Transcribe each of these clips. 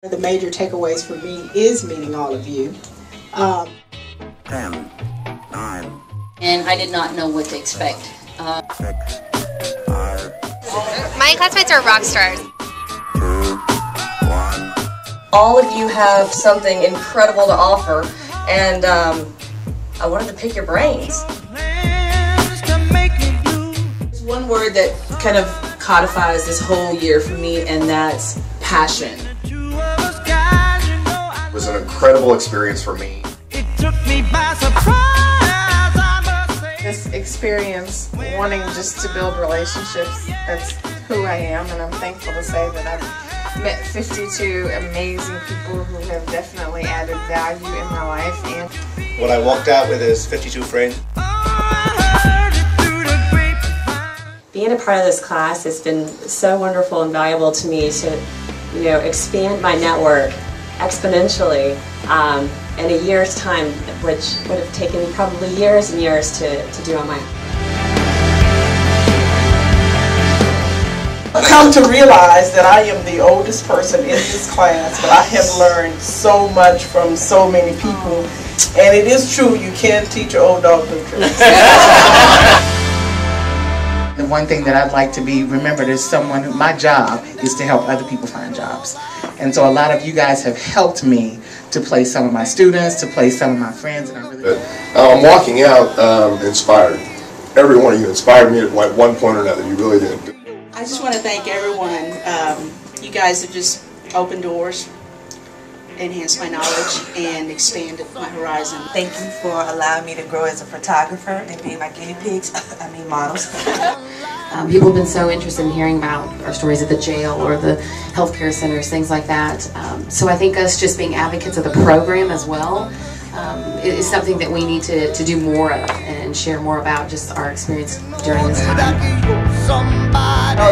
The major takeaways for me is meeting all of you. 10, 9. And I did not know what to expect. 6, 5. My classmates are rock stars. 2, 1. All of you have something incredible to offer, and I wanted to pick your brains. There's one word that kind of codifies this whole year for me, and that's passion. It was an incredible experience for me. It took me by surprise, I must say. This experience, wanting just to build relationships, that's who I am, and I'm thankful to say that I've met 52 amazing people who have definitely added value in my life. And what I walked out with is 52 friends. Being a part of this class has been so wonderful and valuable to me to, expand my network exponentially in a year's time, which would have taken probably years and years to do on my own. I've come to realize that I am the oldest person in this class, but I have learned so much from so many people, and it is true, you can teach an old dog new tricks. The one thing that I'd like to be remembered as someone who, my job is to help other people find jobs. And so a lot of you guys have helped me to place some of my students, to place some of my friends. And I'm walking out inspired. Every one of you inspired me at one point or another. You really did. I just want to thank everyone. You guys have just opened doors, enhanced my knowledge, and expanded my horizon. Thank you for allowing me to grow as a photographer and being my guinea pigs, models. People have been so interested in hearing about our stories at the jail or the healthcare centers, things like that. So I think us just being advocates of the program as well is something that we need to do more of and share more about just our experience during this time.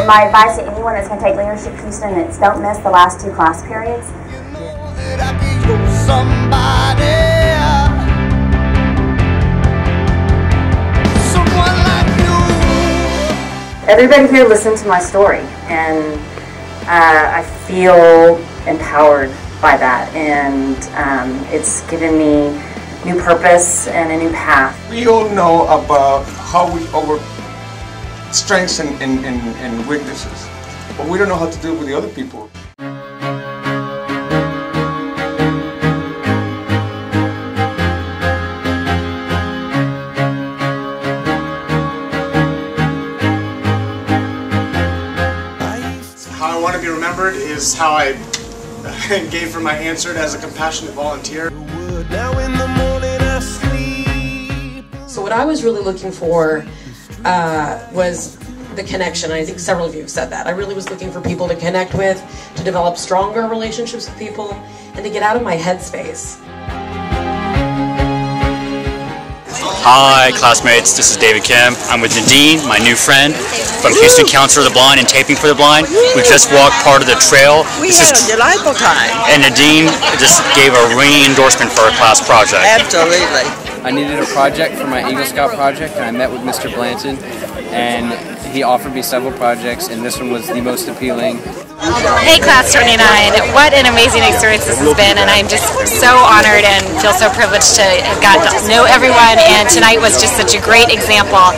My advice to anyone that's going to take Leadership Houston is don't miss the last 2 class periods. Everybody here listened to my story, and I feel empowered by that, and it's given me new purpose and a new path. We all know about how we over strengths and weaknesses, but we don't know how to do it with the other people. How I want to be remembered is how I gave for my answer as a compassionate volunteer. So what I was really looking for was the connection. I think several of you have said that. I really was looking for people to connect with, to develop stronger relationships with people, and to get out of my headspace. Hi classmates, this is David Kim. I'm with Nadine, my new friend from Houston Council of the Blind and Taping for the Blind. We just walked part of the trail. We had a delightful time. And Nadine just gave a ringing endorsement for our class project. Absolutely. I needed a project for my Eagle Scout project, and I met with Mr. Blanton, and he offered me several projects, and this one was the most appealing. Hey Class 29, what an amazing experience this has been, and I'm just so honored and feel so privileged to have gotten to know everyone, and tonight was just such a great example of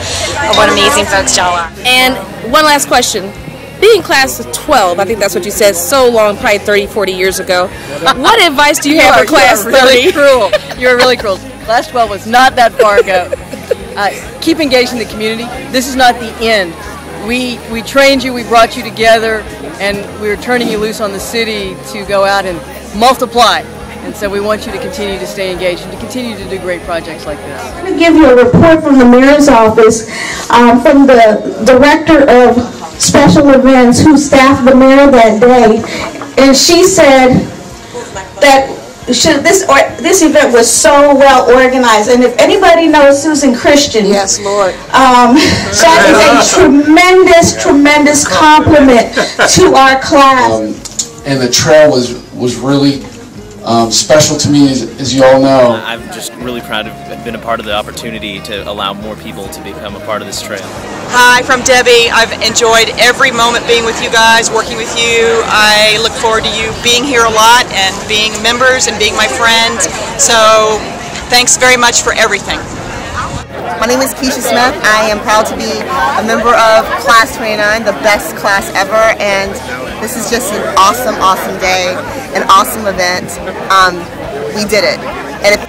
what amazing folks y'all are. And one last question. Being class of 12, I think that's what you said so long, probably 30, 40 years ago, what advice do you have for class 30? Really cruel. You're really cruel. Class 12 was not that far ago. Keep engaged in the community. This is not the end. We trained you, we brought you together, and we're turning you loose on the city to go out and multiply. And so we want you to continue to stay engaged and to continue to do great projects like this. I'm going to give you a report from the mayor's office, from the director of special events who staffed the mayor that day, and she said that this event was so well organized, and if anybody knows Susan Christian, yes, Lord, that is a tremendous compliment to our class. And the trail was really Special to me, as you all know. I'm just really proud to have been a part of the opportunity to allow more people to become a part of this trail. Hi, from Debbie. I've enjoyed every moment being with you guys, working with you. I look forward to you being here a lot and being members and being my friends. So thanks very much for everything. My name is Keisha Smith. I am proud to be a member of Class 29, the best class ever, and this is just an awesome, awesome day, an awesome event. We did it. And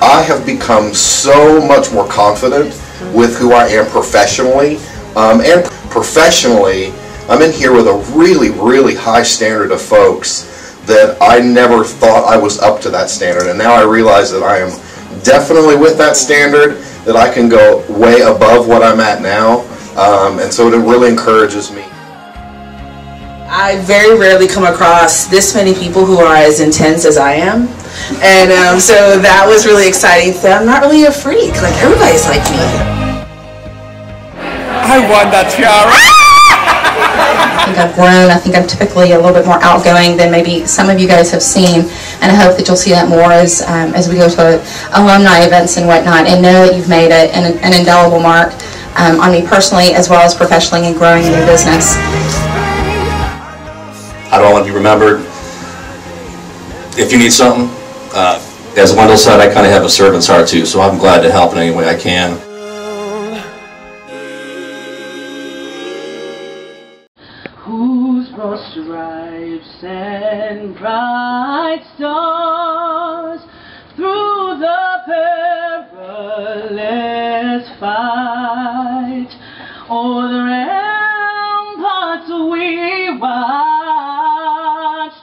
I have become so much more confident with who I am professionally, and professionally, I'm in here with a really, really high standard of folks that I never thought I was up to that standard, and now I realize that I am definitely with that standard, that I can go way above what I'm at now, and so it really encourages me. I very rarely come across this many people who are as intense as I am, and so that was really exciting. So I'm not really a freak, like everybody's like me. I won that tiara! I think I've grown. I think I'm typically a little bit more outgoing than maybe some of you guys have seen, and I hope that you'll see that more as we go to alumni events and whatnot, and know that you've made an indelible mark on me personally as well as professionally and growing in your business. How do I want to be remembered? If you need something, as Wendell said, I kind of have a servant's heart too, so I'm glad to help in any way I can. Whose broad stripes and bright stars through the perilous fight, o'er the ramparts we watched,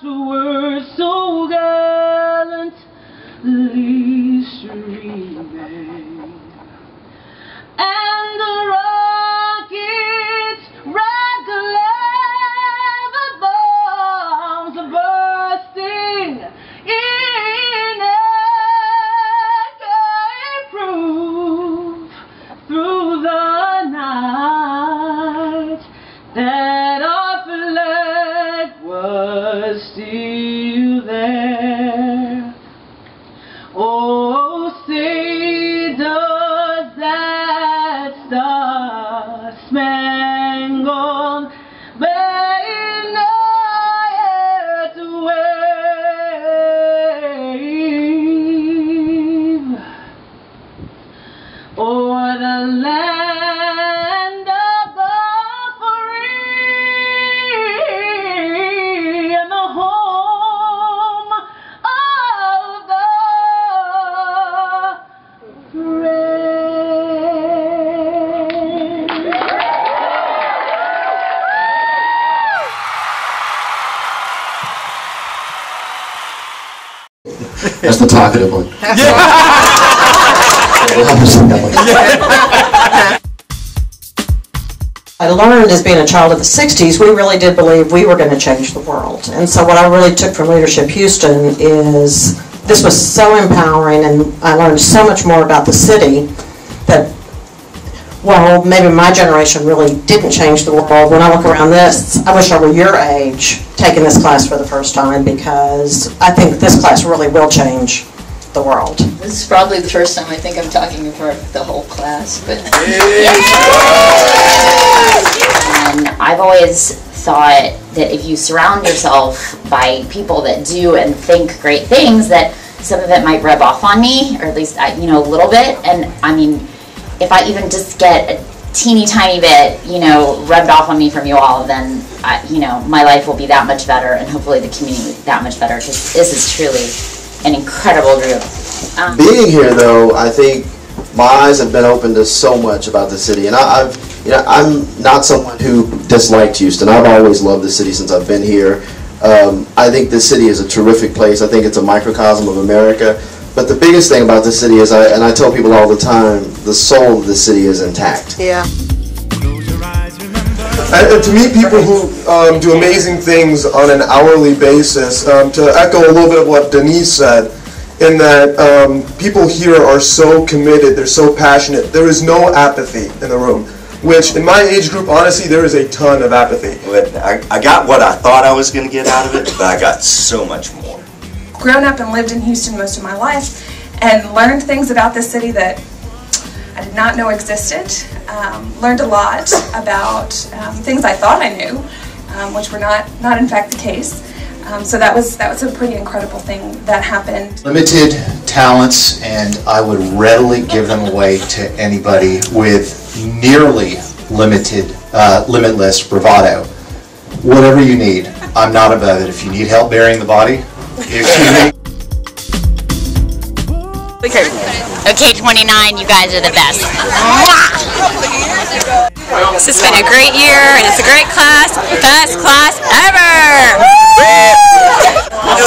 were so gallantly streaming, and the rockets red glare bombs bursting in every proof through the night that our flag was still there. Oh, say does that star-spangled banner yet wave o'er the land of the free and the home of the brave? That's the talkative one. I learned as being a child of the 60s, we really did believe we were going to change the world. And so what I really took from Leadership Houston is this was so empowering, and I learned so much more about the city that, well, maybe my generation really didn't change the world. When I look around this, I wish I were your age taking this class for the first time, because I think this class really will change the world. This is probably the first time I think I'm talking in front of the whole class, but And I've always thought that if you surround yourself by people that do and think great things, that some of it might rub off on me, or at least a little bit. And I mean, if I even just get a teeny tiny bit, rubbed off on me from you all, then my life will be that much better, and hopefully the community that much better, because this is truly an incredible group. Being here, though, I think my eyes have been opened to so much about the city, and I'm not someone who disliked Houston. I've always loved the city since I've been here. I think this city is a terrific place. I think it's a microcosm of America. But the biggest thing about this city is, and I tell people all the time, the soul of the city is intact. Yeah. And to meet people who do amazing things on an hourly basis, to echo a little bit of what Denise said, in that people here are so committed, they're so passionate, there is no apathy in the room. which in my age group, honestly, there is a ton of apathy. I got what I thought I was going to get out of it, but I got so much more. Grown up and lived in Houston most of my life and learned things about this city that I did not know existed. Learned a lot about things I thought I knew, which were not in fact the case. So that was a pretty incredible thing that happened. Limited talents, and I would readily give them away to anybody with nearly limitless bravado. Whatever you need, I'm not above it. If you need help burying the body, Okay, 29, you guys are the best. This has been a great year, and it's a great class. Best class ever!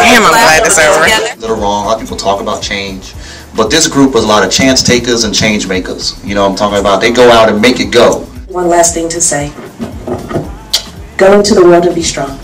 Damn, I'm glad it's over. A little wrong. A lot of people talk about change, but this group was a lot of chance takers and change makers. You know what I'm talking about? They go out and make it go. One last thing to say. Go into the world and be strong.